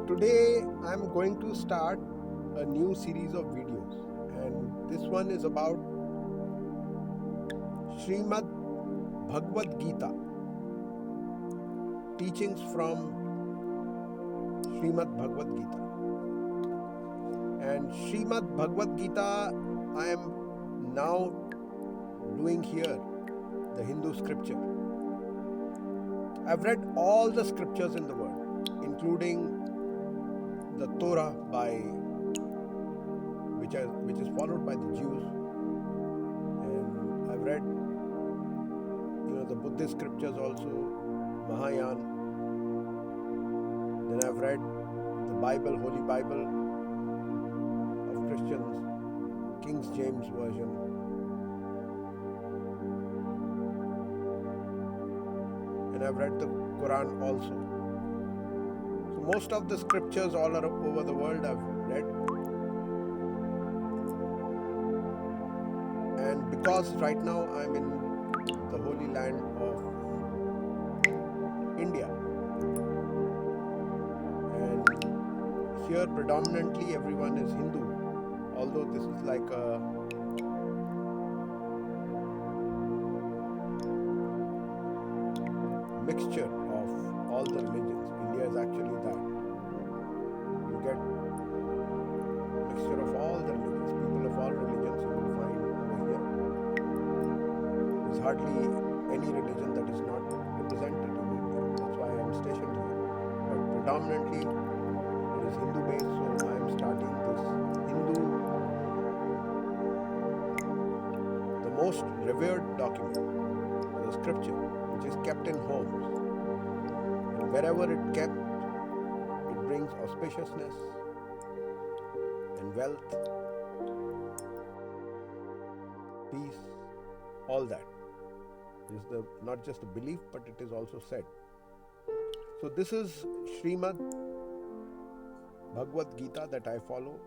Today I'm going to start a new series of videos, and this one is about Srimad Bhagavad Gita, teachings from Srimad Bhagavad Gita. And Srimad Bhagavad Gita, I am now doing here the Hindu scripture. I've read all the scriptures in the world, including the Torah which is followed by the Jews, and I've read the Buddhist scriptures also, Mahayana. Then I've read the Bible, Holy Bible of Christians, King James Version. And I've read the Quran also. So most of the scriptures all over the world I've read. And because right now I'm in the holy land of India, and here predominantly everyone is Hindu, although this is like a mixture of all the religions. India is actually that. You get mixture of all the religions, people of all religions you will find over here. There's hardly any religion that is not represented in India. That's why I am stationed here. But predominantly it is Hindu based, so I am starting this Hindu, the most revered document, the scripture, which is kept in homes. And wherever it kept, it brings auspiciousness and wealth, peace, all that. It is not just a belief, but it is also said. So this is Srimad Bhagavad Gita that I follow.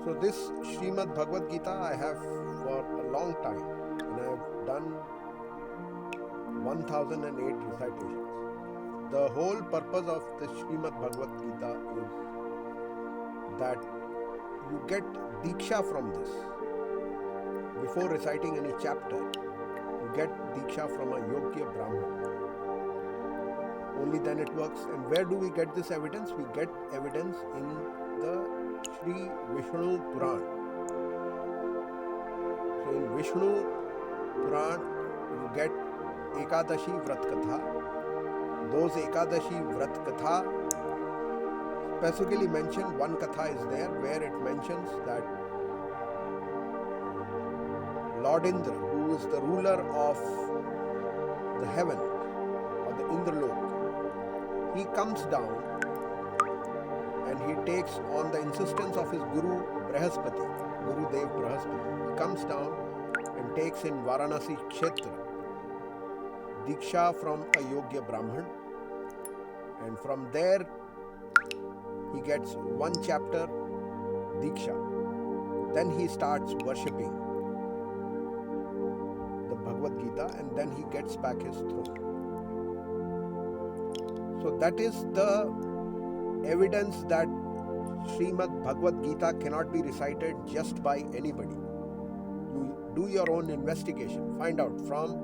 So this Srimad Bhagavad Gita I have for a long time, and I have done 1008 recitations. The whole purpose of the Srimad Bhagavad Gita is that you get Diksha from this. Before reciting any chapter, you get Diksha from a Yogya Brahman. Only then it works. And where do we get this evidence? We get evidence in the Sri Vishnu Puran. So in Vishnu Puran, you get Ekadashi Vrat Katha. Those Ekadashi Vrat Katha specifically mention, one Katha is there where it mentions that Lord Indra, who is the ruler of the heaven, or the Indralok, he comes down and he takes, on the insistence of his Guru Brahaspati, Guru Dev Brahaspati, he comes down and takes in Varanasi Kshetra Diksha from a Yogya Brahman, and from there he gets one chapter Diksha. Then he starts worshipping the Bhagavad Gita, and then he gets back his throne. So that is the evidence that Srimad Bhagavad Gita cannot be recited just by anybody. You do your own investigation. Find out from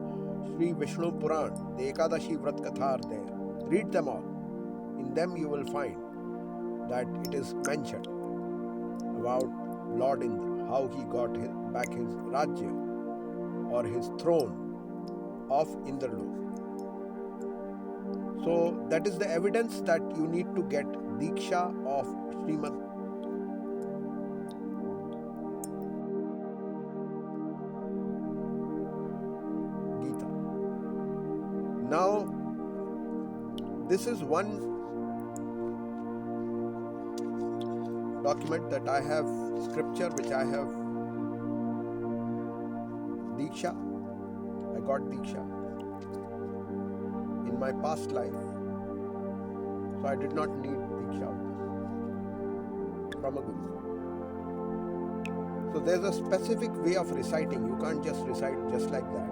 Sri Vishnu Puran, the Ekadashi Vrat Katha are there. Read them all. In them you will find that it is mentioned about Lord Indra, how he got back his Rajya or his throne of Indralok. So that is the evidence that you need to get Diksha of Srimad Gita. Now, this is one document that I have, scripture which I have Diksha. I got Diksha in my past life. So I did not need Diksha from a Guru. So there's a specific way of reciting. You can't just recite just like that.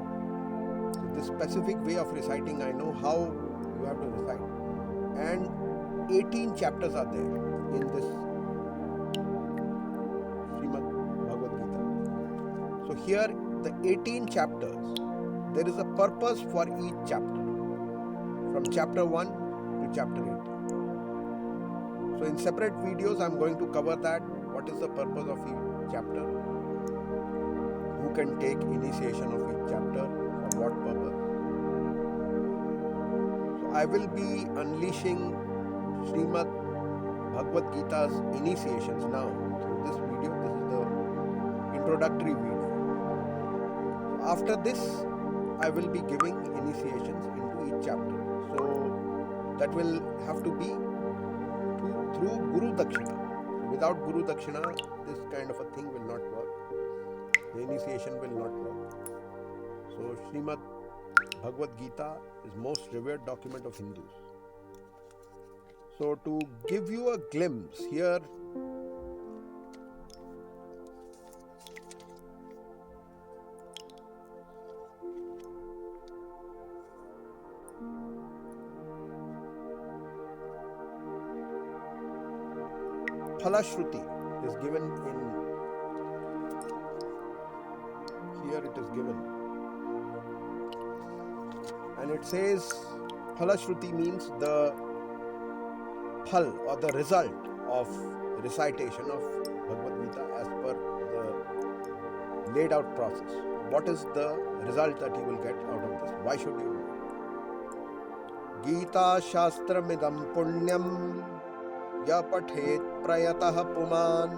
So this specific way of reciting, I know how you have to recite. And 18 chapters are there in this Srimad Bhagavad Gita. So here, the 18 chapters, there is a purpose for each chapter, from chapter 1 to chapter 18. So in separate videos, I'm going to cover that. What is the purpose of each chapter? Who can take initiation of each chapter? For what purpose? So I will be unleashing Srimad Bhagavad Gita's initiations now through this video. This is the introductory video. After this, I will be giving initiations into each chapter. So that will have to be through Guru Dakshina. Without Guru Dakshina, this kind of a thing will not work. The initiation will not work. So Srimad Bhagavad Gita is most revered document of Hindus. So to give you a glimpse here, Phalashruti is given in, here it is given, and it says Phalashruti means the phal or the result of recitation of Bhagavad Gita as per the laid out process. What is the result that you will get out of this? Why should you do it? Gita Shastramidam Punyam Ya Pathet Prayatah Puman.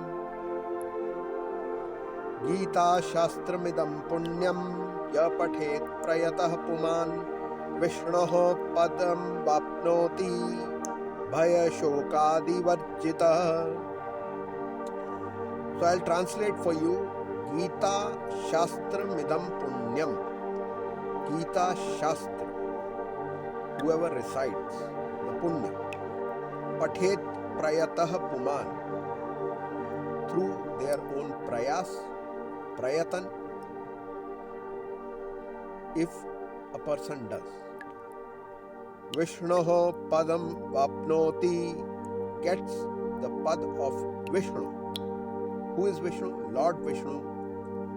Gita Shastramidam Punyam Ya Pathet Prayatah Puman. Vishnoho Padam Vapnoti Bhaya Shokadi Varjita. So I'll translate for you. Gita Shastramidam Punyam. Gita Shastra, whoever recites the Punya, Pathet Prayatah Puman, through their own prayas, prayatan, if a person does. Vishnoho Padam Vapnoti, gets the pad of Vishnu. Who is Vishnu? Lord Vishnu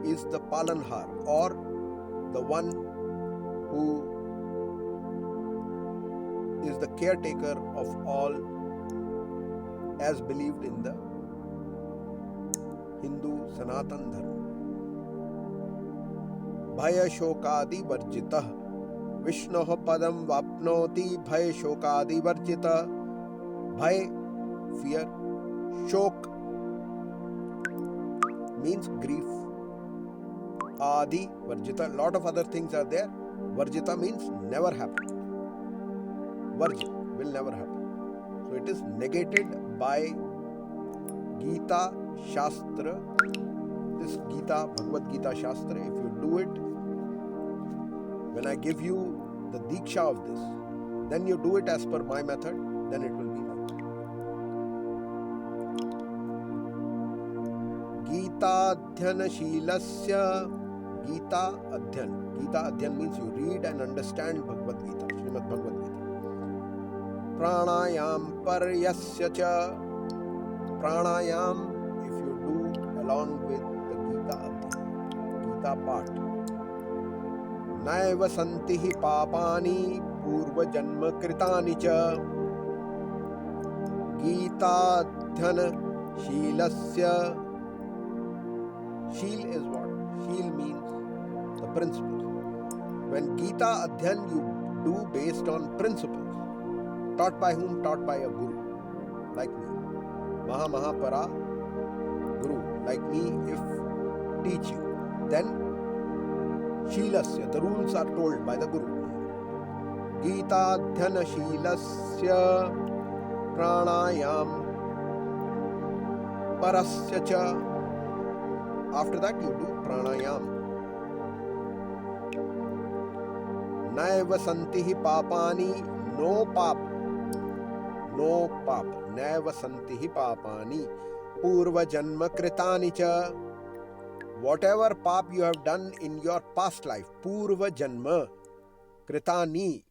is the Palanhar, or the one who is the caretaker of all, as believed in the Hindu Sanatan Dharma. Bhaya Shokadi Varjitah. Vishnoh Padam Vapnoti Bhaya Shokadi Varjitah. Bhaya, fear. Shok means grief. Adi, Varjita, lot of other things are there. Varjita means never happen. Varja will never happen. So it is negated by Gita Shastra. This Gita, Bhagavad Gita Shastra, if you do it, when I give you the Diksha of this, then you do it as per my method, then it will be like that. Gita Adhyana Shilasya. Gita Adhyan. Gita Adhyan means you read and understand Bhagavad Gita, Srimad Bhagavad Gita. Pranayam Paryasya Cha. Pranayam, if you do along with the Gita Adhyan, Gita part. Naiva Santihi Papani Purva Janma Kritani Cha. Gita Adhyana Shilasya. Shil is what? Shil means the principles. When Gita Adhyan you do based on principles. Taught by whom? Taught by a guru, like me. Mahapara Guru, like me, if teach you. Then Shilasya, the rules are told by the Guru. Gita Dhyana Shilasya Pranayam Parasya Cha. After that you do pranayam. Naiva Santihi Papani, no pap. No pap. Naiva Santihi Papani Purva Janma Kritani Cha. whatever pap you have done in your past life, purva janma, kritani,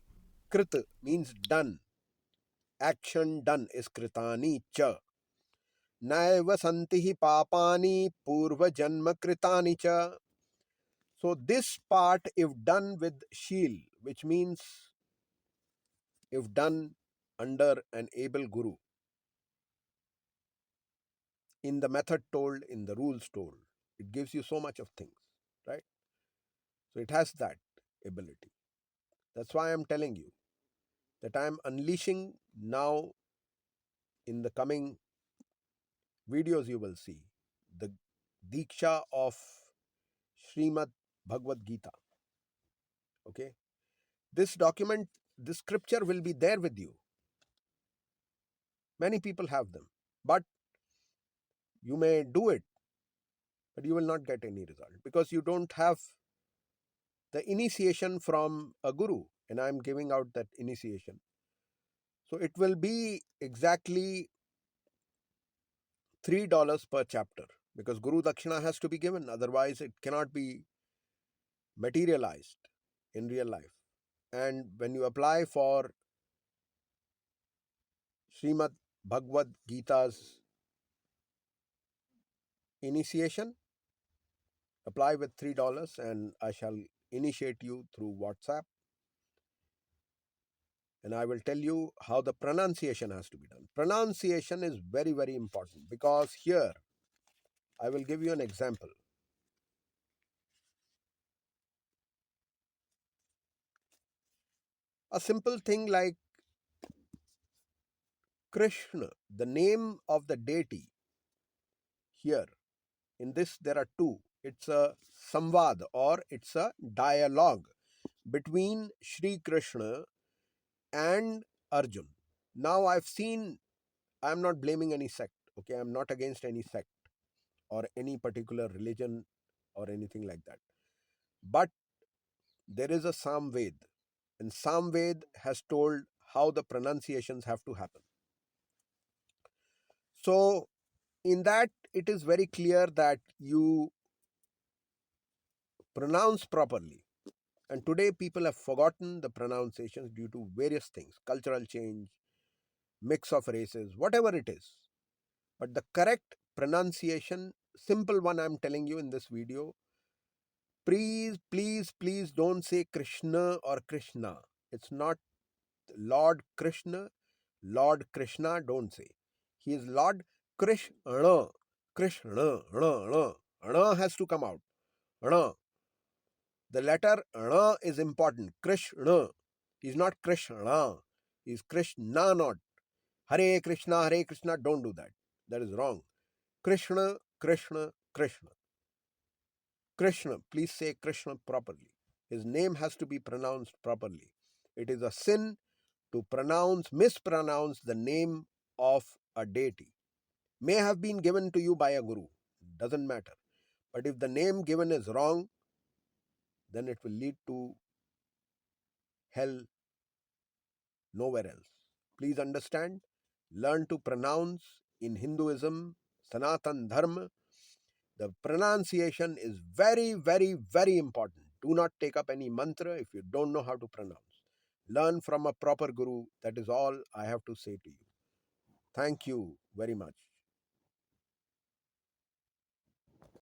krit means done, action done is kritani cha, naiva santihi papani purva janma kritani cha. So this part, if done with sheel, which means if done under an able guru, in the method told, in the rules told, it gives you so much of things, right? So it has that ability. That's why I'm telling you that I'm unleashing now. In the coming videos you will see the Diksha of Srimad Bhagavad Gita. Okay, this document, this scripture will be there with you. Many people have them, but you may do it, but you will not get any result because you don't have the initiation from a guru, and I'm giving out that initiation. So it will be exactly $3 per chapter because Guru Dakshina has to be given, otherwise, it cannot be materialized in real life. And when you apply for Srimad Bhagavad Gita's initiation, apply with $3 and I shall initiate you through WhatsApp, and I will tell you how the pronunciation has to be done. Pronunciation is very, very important because here I will give you an example. A simple thing like Krishna, the name of the deity here. In this, there are two. It's a samvad or it's a dialogue between Sri Krishna and Arjun. Now, I've seen, I'm not blaming any sect, okay? I'm not against any sect or any particular religion or anything like that. But there is a Samved, and Samved has told how the pronunciations have to happen. So, in that, it is very clear that you pronounce properly. And today, people have forgotten the pronunciations due to various things, cultural change, mix of races, whatever it is. But the correct pronunciation, simple one I'm telling you in this video, please, please, please don't say Krishna or Krishna. It's not Lord Krishna, Lord Krishna, don't say. He is Lord Krishna. Krishna, has to come out. The letter is important. Krishna. He's not Krishna. He's Krishna, not Hare Krishna, Hare Krishna. Don't do that. That is wrong. Krishna, Krishna, Krishna. Krishna. Please say Krishna properly. His name has to be pronounced properly. It is a sin to mispronounce the name of a deity. May have been given to you by a guru. Doesn't matter. But if the name given is wrong, then it will lead to hell, nowhere else. Please understand, learn to pronounce. In Hinduism, Sanatan Dharma, the pronunciation is very, very, very important. Do not take up any mantra if you don't know how to pronounce. Learn from a proper guru. That is all I have to say to you. Thank you very much.